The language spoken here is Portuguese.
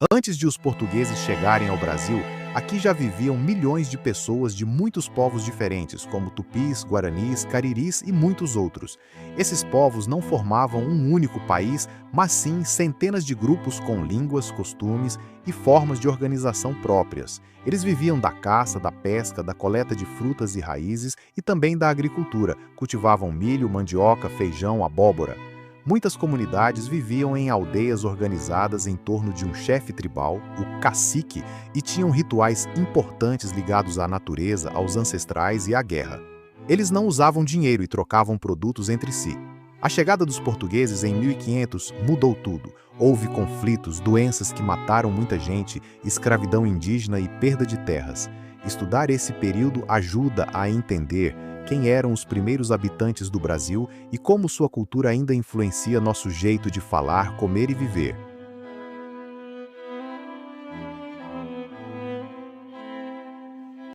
Antes de os portugueses chegarem ao Brasil, aqui já viviam milhões de pessoas de muitos povos diferentes, como tupis, guaranis, cariris e muitos outros. Esses povos não formavam um único país, mas sim centenas de grupos com línguas, costumes e formas de organização próprias. Eles viviam da caça, da pesca, da coleta de frutas e raízes e também da agricultura. Cultivavam milho, mandioca, feijão, abóbora. Muitas comunidades viviam em aldeias organizadas em torno de um chefe tribal, o cacique, e tinham rituais importantes ligados à natureza, aos ancestrais e à guerra. Eles não usavam dinheiro e trocavam produtos entre si. A chegada dos portugueses em 1500 mudou tudo. Houve conflitos, doenças que mataram muita gente, escravidão indígena e perda de terras. Estudar esse período ajuda a entender quem eram os primeiros habitantes do Brasil e como sua cultura ainda influencia nosso jeito de falar, comer e viver.